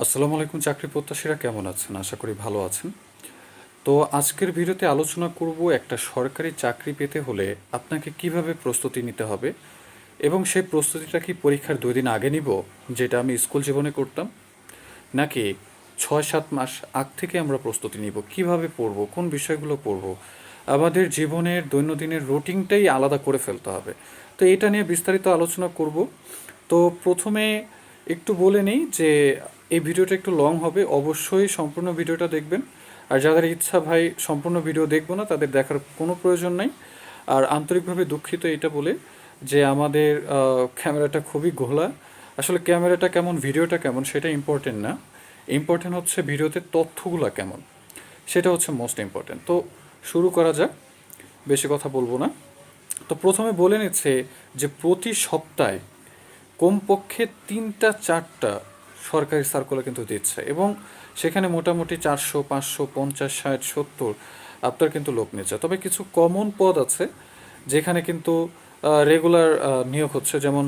আসসালামু আলাইকুম চাকরি প্রত্যাশীরা কেমন আছেন? আশা করি ভালো আছেন। তো আজকের ভিডিওতে আলোচনা করব একটা সরকারি চাকরি পেতে হলে আপনাকে কিভাবে প্রস্তুতি নিতে হবে এবং সেই প্রস্তুতিটা কি পরীক্ষার 2 দিন আগে নিব, যেটা আমি স্কুল জীবনে করতাম, নাকি 6-7 মাস আগ থেকে আমরা প্রস্তুতি নিব? কিভাবে পড়ব, কোন বিষয়গুলো পড়ব? আমাদের জীবনের দৈনন্দিনের রুটিনটাই আলাদা করে ফেলতে হবে। তো এটা নিয়ে বিস্তারিত আলোচনা করব। তো প্রথমে একটু বলে নেই যে এই ভিডিওটা একটু লং হবে, অবশ্যই সম্পূর্ণ ভিডিওটা দেখবেন। আর যাদের ইচ্ছা ভাই সম্পূর্ণ ভিডিও দেখবো না, তাদের দেখার কোনো প্রয়োজন নাই। আর আন্তরিকভাবে দুঃখিত এটা বলে যে আমাদের ক্যামেরাটা খুবই ঘোলা। আসলে ক্যামেরাটা কেমন, ভিডিওটা কেমন সেটা ইম্পর্টেন্ট না, ইম্পর্টেন্ট হচ্ছে ভিডিওতে তথ্যগুলো কেমন, সেটা হচ্ছে মোস্ট ইম্পর্টেন্ট। তো শুরু করা যাক, বেশি কথা বলবো না। তো প্রথমে বলে নিচ্ছে যে প্রতি সপ্তাহে কমপক্ষে 3-4টা সরকারি সার্কুলার কিন্তু দিচ্ছে, এবং সেখানে মোটামুটি 400, 500, 50, 60, 70 আপনার কিন্তু লোক নিচ্ছে। তবে কিছু কমন পদ আছে যেখানে কিন্তু রেগুলার নিয়োগ হচ্ছে, যেমন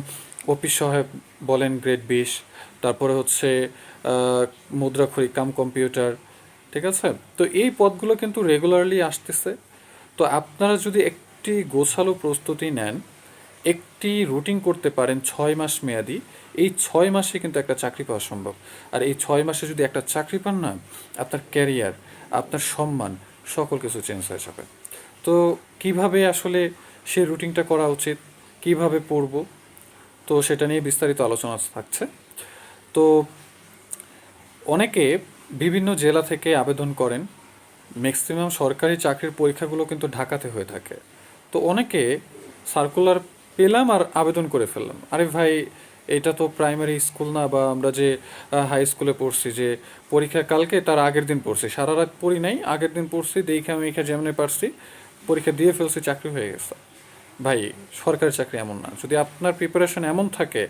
অফিস সহায়ক বলেন গ্রেড 20, তারপরে হচ্ছে মুদ্রাক্ষরিক কাম কম্পিউটার, ঠিক আছে? তো এই পদগুলো কিন্তু রেগুলারলি আসতেছে। তো আপনারা যদি একটি গোছালো প্রস্তুতি নেন, একটি রুটিন করতে পারেন 6 মাস মেয়াদি, এই 6 মাসে কিন্তু একটা চাকরি পাওয়া সম্ভব। আর এই 6 মাসে যদি একটা চাকরি পান না, আপনার ক্যারিয়ার, আপনার সম্মান, সকল কিছু চেঞ্জ হয়ে যাবে। তো কিভাবে আসলে সেই রুটিনটা করা উচিত, কিভাবে পড়ব, তো সেটা নিয়ে বিস্তারিত আলোচনা থাকছে। তো অনেকে বিভিন্ন জেলা থেকে আবেদন করেন, ম্যাক্সিমাম সরকারি চাকরির পরীক্ষাগুলো কিন্তু ঢাকাতে হয়ে থাকে। তো অনেকে সার্কুলার পেলাম আর আবেদন করে ফেললাম, আরে ভাই এটা তো প্রাইমারি স্কুল না, বা আমরা যে হাই স্কুলে পড়ছি, যে পরীক্ষা কালকে তার আগের দিন পড়ছি, সারা রাত পড়ি নাই, আগের দিন পড়ছি, দেখে আমি এখানে যেমনি পারছি পরীক্ষা দিয়ে ফেলছি, চাকরি হয়ে গেছে। ভাই সরকারি চাকরি এমন না। যদি আপনার প্রিপারেশন এমন থাকে,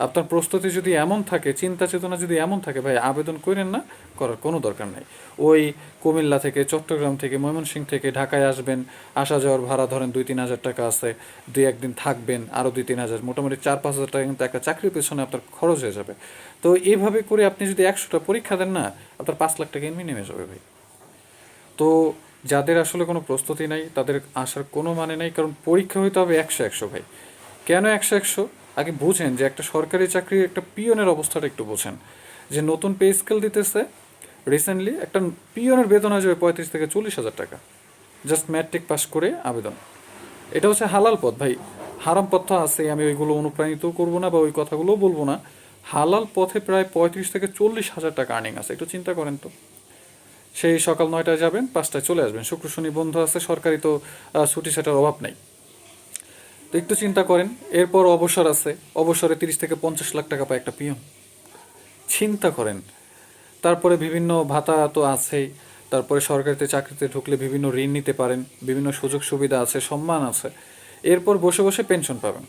আপনার প্রস্তুতি যদি এমন থাকে, চিন্তা চেতনা যদি এমন থাকে, ভাই আবেদন করেন না, করার কোনো দরকার নেই। ওই কুমিল্লা থেকে, চট্টগ্রাম থেকে, ময়মনসিংহ থেকে ঢাকায় আসবেন, আসা যাওয়ার ভাড়া ধরেন 2-3 হাজার টাকা আছে, 2-1 দিন থাকবেন, আরও 2-3 হাজার, মোটামুটি 4-5 হাজার টাকা কিন্তু একটা চাকরির পেছনে আপনার খরচ হয়ে যাবে। তো এইভাবে করে আপনি যদি 100টা পরীক্ষা দেন না, আপনার 5 লাখ টাকা এমনি নেমে যাবে ভাই। তো যাদের আসলে কোনো প্রস্তুতি নাই তাদের আসার কোনো মানে নাই, কারণ পরীক্ষা হইতে হবে 100-100 ভাই। কেন 100-100? আগে বুঝেন যে একটা সরকারি চাকরির একটা পিয়নের অবস্থাটা একটু বোঝেন। যে নতুন পে স্কেল দিতেছে রিসেন্টলি, একটা পিয়নের বেতন হয়ে যাবে 35 থেকে 40 হাজার টাকা, জাস্ট ম্যাট্রিক পাস করে আবেদন। এটা হচ্ছে হালাল পথ ভাই, হারাম পথ তো আছে, আমি ওইগুলো অনুপ্রাণিত করবো না বা ওই কথাগুলোও বলবো না। হালাল পথে প্রায় 35 থেকে 40 হাজার টাকা আর্নিং আছে, একটু চিন্তা করেন তো। সেই সকাল 9টায় যাবেন, 5টায় চলে আসবেন, শুক্র শনি বন্ধ আছে, সরকারি তো ছুটি সেটার অভাব নাই। তো একটু চিন্তা করেন। এরপর অবসর আছে, অবসরে 30 থেকে 50 লাখ টাকা পায় একটা পিয়ন, চিন্তা করেন। তারপরে বিভিন্ন ভাতা তো আছেই, তারপরে সরকারিতে চাকরিতে ঢুকলে বিভিন্ন ঋণ নিতে পারেন, বিভিন্ন সুযোগ সুবিধা আছে, সম্মান আছে। এরপর বসে বসে পেনশন পাবেন,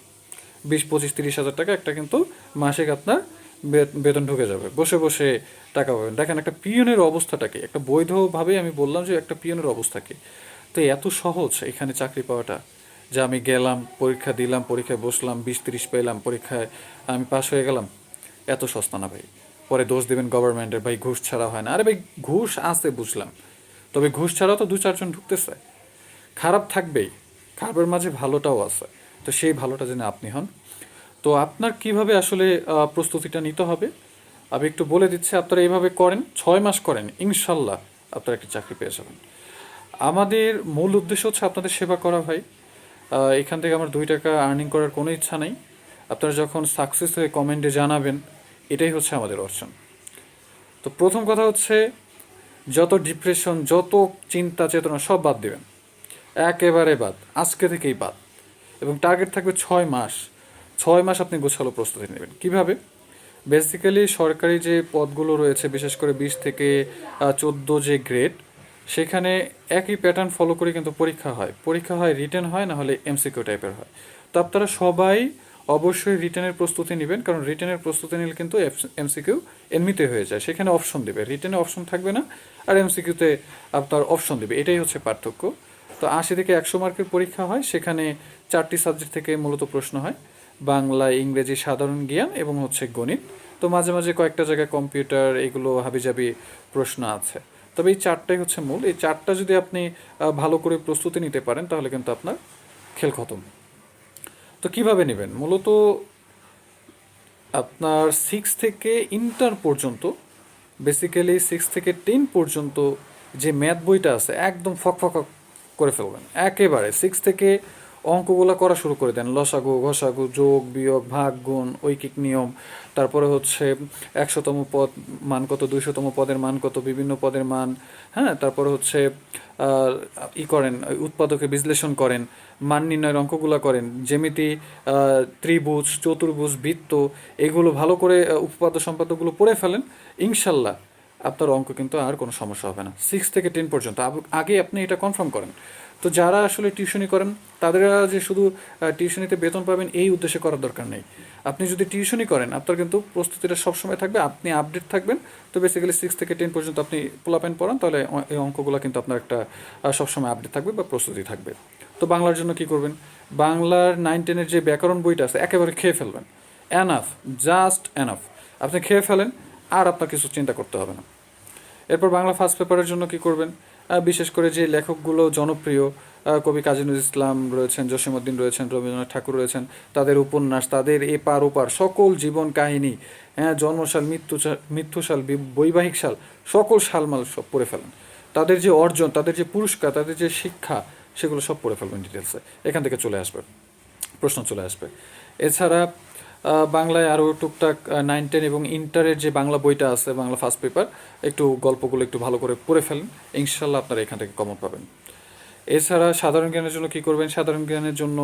20, 25, 30 হাজার টাকা একটা কিন্তু মাসিক আপনার বেতন ঢুকে যাবে, বসে বসে টাকা পাবেন। দেখেন একটা পিয়নের অবস্থাটা কি, একটা বৈধভাবে আমি বললাম যে একটা পিয়নের অবস্থা কি। তো এত সহজ এখানে চাকরি পাওয়াটা, যে আমি গেলাম, পরীক্ষা দিলাম, পরীক্ষায় বসলাম, 20-30 পেলাম, পরীক্ষায় আমি পাশ হয়ে গেলাম, এত সস্তা না ভাই। পরে দোষ দেবেন গভর্নমেন্টের, ভাই ঘুষ ছাড়া হয় না। আরে ভাই ঘুষ আছে বুঝলাম, তবে ঘুষ ছাড়াও তো 2-4 জন ঢুকতেছে। খারাপ থাকবেই, খারাপের মাঝে ভালোটাও আছে। তো সেই ভালোটা যেন আপনি হন। তো আপনার কিভাবে আসলে প্রস্তুতিটা নিতে হবে আমি একটু বলে দিচ্ছি। আপনারা এইভাবে করেন, 6 মাস করেন, ইনশাল্লাহ আপনারা একটা চাকরি পেয়ে যাবেন। আমাদের মূল উদ্দেশ্য হচ্ছে আপনাদের সেবা করা ভাই। এখান থেকে আমার 2 টাকা আর্নিং করার কোনো ইচ্ছা নাই। আপনারা যখন সাকসেস হয়ে কমেন্টে জানাবেন, এটাই হচ্ছে আমাদের অর্জন। তো প্রথম কথা হচ্ছে, যত ডিপ্রেশন, যত চিন্তা চেতনা সব বাদ দিবেন, একেবারে বাদ, আজকে থেকেই বাদ। এবং টার্গেট থাকবে 6 মাস। 6 মাস আপনি গোছালো প্রস্তুতি নেবেন। কিভাবে? বেসিক্যালি সরকারি যে পদগুলো রয়েছে, বিশেষ করে 20 থেকে 14 যে গ্রেড, সেখানে একই প্যাটার্ন ফলো করে কিন্তু পরীক্ষা হয় রিটেন হয়, না হলে এমসিকিউ টাইপের হয়। তো আপনারা সবাই অবশ্যই রিটেনের প্রস্তুতি নেবেন, কারণ রিটেনের প্রস্তুতি নিলে কিন্তু এমসিকিউ এমনিতে হয়ে যায়, সেখানে অপশন দেবে, রিটেনে অপশন থাকবে না, আর এমসিকিউতে আপনার অপশন দেবে, এটাই হচ্ছে পার্থক্য। তো 80 থেকে 100 মার্কের পরীক্ষা হয়, সেখানে 4টি সাবজেক্ট থেকে মূলত প্রশ্ন হয়: বাংলা, ইংরেজি, সাধারণ জ্ঞান এবং হচ্ছে গণিত। তো তো মাঝে মাঝে কয়েকটা জায়গায় কম্পিউটার এগুলো হাবিজাবি প্রশ্ন আছে। তবে এই চারটাই হচ্ছে মূল। এই চারটা যদি আপনি ভালো করে প্রস্তুতি নিতে পারেন তাহলে কিন্তু আপনার খেল খতম। তো কিভাবে নেবেন? মূলত আপনার 6 থেকে ইন্টার পর্যন্ত, বেসিক্যালি 6 থেকে 10 পর্যন্ত যে ম্যাথ বইটা আছে একদম ফকফকা করে ফেলবেন একেবারে। 6 থেকে অঙ্কগুলো করা শুরু করে দেন, লসাগু ঘষাগু যোগ বিয়োগ ভাগ গুণ ঐকিক নিয়ম, তারপরে হচ্ছে 100তম পদ মান কত, 200তম পদের মান কত, বিভিন্ন পদের মান, হ্যাঁ, তারপরে হচ্ছে করেন উৎপাদকে বিশ্লেষণ করেন, মান নির্ণয়ের অঙ্কগুলো করেন, জ্যামিতি, ত্রিভুজ চতুর্ভুজ বৃত্ত, এগুলো ভালো করে উপপাদ্য সম্পাদ্যগুলো পড়ে ফেলেন, ইনশাল্লাহ আপনার অঙ্ক কিন্তু আর কোনো সমস্যা হবে না। 6 থেকে 10 পর্যন্ত আগে আপনি এটা কনফার্ম করেন। তো যারা আসলে টিউশনি করেন তাদের যে শুধু টিউশনিতে বেতন পাবেন এই উদ্দেশ্যে করার দরকার নেই। আপনি যদি টিউশনি করেন আপনার কিন্তু প্রস্তুতিটা সবসময় থাকবে, আপনি আপডেট থাকবেন। তো বেসিক্যালি 6 থেকে 10 পর্যন্ত আপনি পোলাপেন পড়ান, তাহলে এই অঙ্কগুলো কিন্তু আপনার একটা সবসময় আপডেট থাকবে বা প্রস্তুতি থাকবে। তো বাংলার জন্য কি করবেন? বাংলার 9-10-এর যে ব্যাকরণ বইটা আছে একেবারে খেয়ে ফেলবেন। Enough, just enough. আপনি খেয়ে ফেলেন, আর আপনার কিছু চিন্তা করতে হবে না। এরপর বাংলা ফার্স্ট পেপারের জন্য কি করবেন? বিশেষ করে যে লেখকগুলো জনপ্রিয়, কবি কাজী নজরুল ইসলাম রয়েছেন, জসীমউদ্দিন রয়েছেন, রবীন্দ্রনাথ ঠাকুর রয়েছেন, তাদের উপন্যাস, তাদের এপার ওপার সকল জীবন কাহিনী, হ্যাঁ, জন্মসাল মৃত্যুসাল বৈবাহিক সাল, সকল সালমাল সব পড়ে ফেলেন। তাদের যে অর্জন, তাদের যে পুরস্কার, তাদের যে শিক্ষা, সেগুলো সব পড়ে ফেলবেন ডিটেলসে। এখান থেকে চলে আসবে, প্রশ্ন চলে আসবে। এছাড়া বাংলায় আরও টুকটাক 9-10 এবং ইন্টারের যে বাংলা বইটা আছে, বাংলা ফার্স্ট পেপার, একটু গল্পগুলো একটু ভালো করে পড়ে ফেলেন, ইনশাল্লাহ আপনারা এখান থেকে কমন পাবেন। এছাড়া সাধারণ জ্ঞানের জন্য কি করবেন? সাধারণ জ্ঞানের জন্য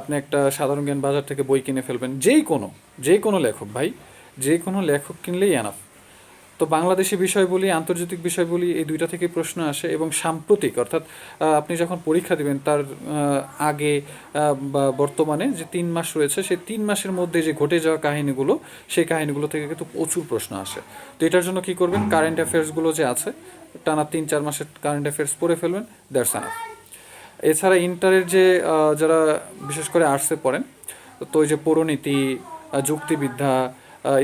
আপনি একটা সাধারণ জ্ঞান বাজার থেকে বই কিনে ফেলবেন, যেই কোনো লেখক ভাই, যে কোনো লেখক কিনলেই এনাফ। তো বাংলাদেশি বিষয় বলি, আন্তর্জাতিক বিষয় বলি, এই দুইটা থেকে প্রশ্ন আসে। এবং সাম্প্রতিক, অর্থাৎ আপনি যখন পরীক্ষা দিবেন তার আগে বা বর্তমানে যে 3 মাস রয়েছে, সেই 3 মাসের মধ্যে যে ঘটে যাওয়া কাহিনীগুলো, সেই কাহিনীগুলো থেকে কিন্তু প্রচুর প্রশ্ন আসে। তো এটার জন্য কি করবেন? কারেন্ট অ্যাফেয়ার্সগুলো যে আছে, টানা 3-4 মাসের কারেন্ট অ্যাফেয়ার্স পড়ে ফেলবেন, দ্যাটস এনাফ। এছাড়া ইন্টারের যে যারা বিশেষ করে আর্টসে পড়েন, তো ওই যে পৌরনীতি, যুক্তিবিদ্যা,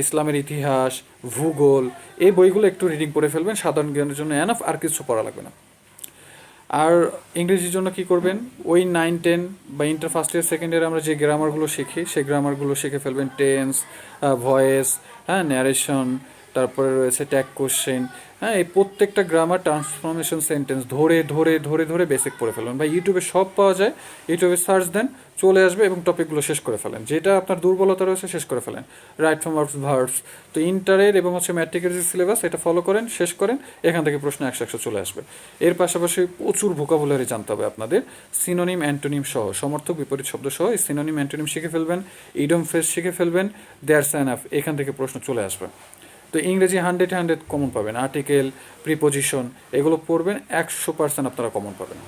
ইসলামের ইতিহাস, ভূগোল, এই বইগুলো একটু রিডিং করে ফেলবেন, সাধারণ জ্ঞানের জন্য এনাফ, আর কিছু পড়া লাগবে না। আর ইংরেজির জন্য কি করবেন? ওই 9-10 বা ইন্টার ফার্স্ট ইয়ার সেকেন্ড ইয়ারে আমরা যে গ্রামারগুলো শিখি, সেই গ্রামারগুলো শিখে ফেলবেন। টেন্স, ভয়েস, হ্যাঁ, ন্যারেশন, তারপরে রয়েছে ট্যাগ কোশ্চেন, হ্যাঁ, এই প্রত্যেকটা গ্রামার, ট্রান্সফরমেশন, সেন্টেন্স ধরে ধরে ধরে ধরে বেসিক পড়ে ফেলবেন। বা ইউটিউবে সব পাওয়া যায়, ইউটিউবে সার্চ দেন, চলে আসবে, এবং টপিকগুলো শেষ করে ফেলেন। যেটা আপনার দুর্বলতা রয়েছে শেষ করে ফেলেন। Right from verbs. তো ইন্টারের এবং হচ্ছে ম্যাট্রিকের যে সিলেবাস, এটা ফলো করেন, শেষ করেন, এখান থেকে প্রশ্ন 100 চলে আসবে। এর পাশাপাশি প্রচুর ভোকাবুলারি জানতে হবে আপনাদের, সিনোনিম অ্যান্টোনিম সহ, সমর্থক বিপরীত শব্দ সহ এই সিনোনিম অ্যান্টোনিম শিখে ফেলবেন, ইডম ফ্রেজ শিখে ফেলবেন, দ্যাটস এনাফ। এখান থেকে প্রশ্ন চলে আসবে। তো ইংরেজি 100 কমন পাবেন, আর্টিকেল, প্রিপোজিশন, এগুলো পড়বেন, 100% আপনারা কমন পাবেন।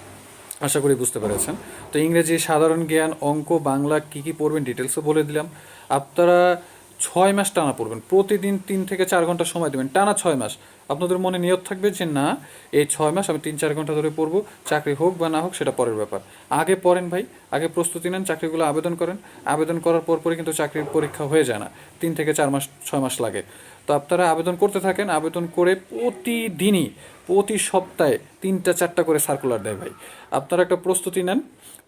আশা করি বুঝতে পেরেছেন। তো ইংরেজি, সাধারণ জ্ঞান, অঙ্ক, বাংলা কী কী পড়বেন ডিটেলসও বলে দিলাম। আপনারা 6 মাস টানা পড়বেন, প্রতিদিন 3 থেকে 4 ঘন্টা সময় দেবেন, টানা 6 মাস। আপনাদের মনে নিয়ত থাকবে যে না, এই 6 মাস আমি 3-4 ঘন্টা ধরে পড়বো, চাকরি হোক বা না হোক সেটা পরের ব্যাপার। আগে পড়েন ভাই, আগে প্রস্তুতি নেন, চাকরিগুলো আবেদন করেন। আবেদন করার পরই কিন্তু চাকরির পরীক্ষা হয়ে যায় না, 3 থেকে 4 মাস 6 মাস লাগে। তো আপনারা আবেদন করতে থাকেন, আবেদন করে প্রতিদিনই, প্রতি সপ্তাহে 3-4টা করে সার্কুলার দেয় ভাই। আপনারা একটা প্রস্তুতি নেন,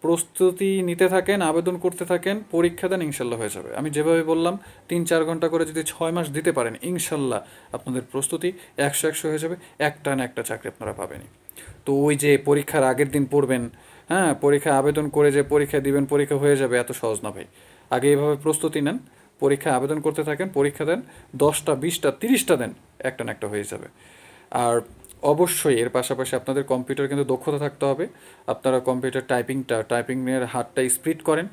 প্রস্তুতি নিতে থাকেন, আবেদন করতে থাকেন, পরীক্ষা দেন, ইনশাল্লাহ হয়ে যাবে। আমি যেভাবে বললাম 3-4 ঘন্টা করে যদি 6 মাস দিতে পারেন, ইনশাল্লাহ আপনাদের প্রস্তুতি 100 হয়ে যাবে, একটা না একটা চাকরি আপনারা পাবেনই। তো ওই যে পরীক্ষার আগের দিন পড়বেন, হ্যাঁ, পরীক্ষা আবেদন করে যে পরীক্ষা দিবেন, পরীক্ষা হয়ে যাবে, এত সহজ না ভাই। আগে এইভাবে প্রস্তুতি নেন, পরীক্ষা আবেদন করতে থাকেন, পরীক্ষা দেন, 10টা 20টা 30টা দেন, একটা না একটা হয়ে যাবে। আর অবশ্যই এর পাশাপাশি আপনাদের কম্পিউটার কিন্তু দক্ষতা থাকতে হবে। আপনারা কম্পিউটার টাইপিংয়ের হাতটা স্পিড করেন।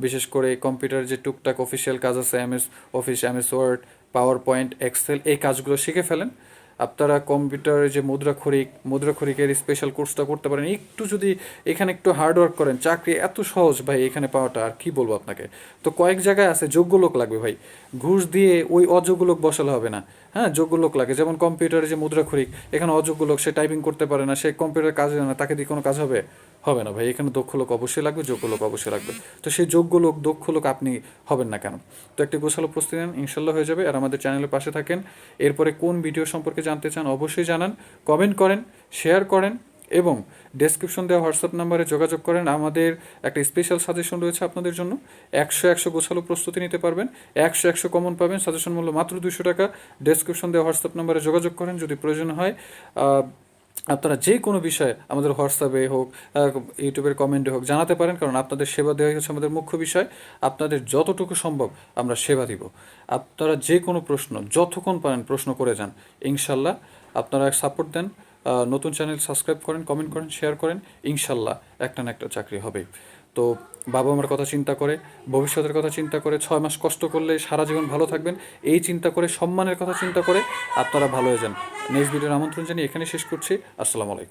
বিশেষ করে কম্পিউটার যে টুকটাক অফিসিয়াল কাজ আছে, MS Office, MS Word, PowerPoint, Excel, এই কাজগুলো শিখে ফেলেন। আপনারা কম্পিউটারের যে মুদ্রাক্ষরিকের স্পেশাল কোর্সটা করতে পারেন। একটু যদি এখানে একটু হার্ড ওয়ার্ক করেন, চাকরি এত সহজ ভাই এখানে পাওয়াটা, আর কি বলবো আপনাকে। তো কয়েক জায়গায় আছে যোগ্য লোক লাগবে ভাই, ঘুষ দিয়ে ওই অযোগ্য লোক বসালে হবে না। হ্যাঁ, যোগ্য লোক লাগে। যেমন কম্পিউটারে যে মুদ্রাক্ষরিক, এখানে অযোগ্য লোক, সে টাইপিং করতে পারে না, সে কম্পিউটার কাজ জানে না, তাকে দিয়ে কোনো কাজ হবে? হবে না ভাই। এখানে দক্ষ লোক অবশ্যই লাগবে, যোগ্য লোক অবশ্যই লাগবে। তো সেই যোগ্য লোক, দক্ষ লোক আপনি হবেন না কেন? তো একটি গোছালো প্রস্তুতি নেন, ইনশাল্লাহ হয়ে যাবে। আর আমাদের চ্যানেলের পাশে থাকেন। এরপরে কোন ভিডিও সম্পর্কে জানতে চান অবশ্যই জানান, কমেন্ট করেন, শেয়ার করেন এবং ডেসক্রিপশন দেওয়া হোয়াটসঅ্যাপ নাম্বারে যোগাযোগ করেন। আমাদের একটা স্পেশাল সাজেশন রয়েছে আপনাদের জন্য। 100 গোছালো প্রস্তুতি নিতে পারবেন, 100 কমন পাবেন, সাজেশন মূল্য মাত্র 200 টাকা। ডেসক্রিপশন দেওয়া হোয়াটসঅ্যাপ নাম্বারে যোগাযোগ করেন যদি প্রয়োজন হয়। আপনারা যে কোনো বিষয়ে আমাদের হোয়াটসঅ্যাপে হোক, ইউটিউবের কমেন্টে হোক জানাতে পারেন, কারণ আপনাদের সেবা দেওয়াই হচ্ছে আমাদের মুখ্য বিষয়। আপনাদের যতটুকু সম্ভব আমরা সেবা দিব। আপনারা যে কোনো প্রশ্ন যতক্ষণ পারেন প্রশ্ন করে যান, ইনশাল্লাহ। আপনারা সাপোর্ট দেন, নতুন চ্যানেল সাবস্ক্রাইব করেন, কমেন্ট করেন, শেয়ার করেন, ইনশাল্লাহ একটা না একটা চাকরি হবেই। তো বাবা মার কথা চিন্তা করে, ভবিষ্যতের কথা চিন্তা করে, 6 মাস কষ্ট করলে সারা জীবন ভালো থাকবেন, এই চিন্তা করে, সম্মানের কথা চিন্তা করে আপনারা ভালো হয়ে যান। নেক্সট ভিডিওর আমন্ত্রণ জানিয়ে এখানে শেষ করছি। আসসালামু আলাইকুম।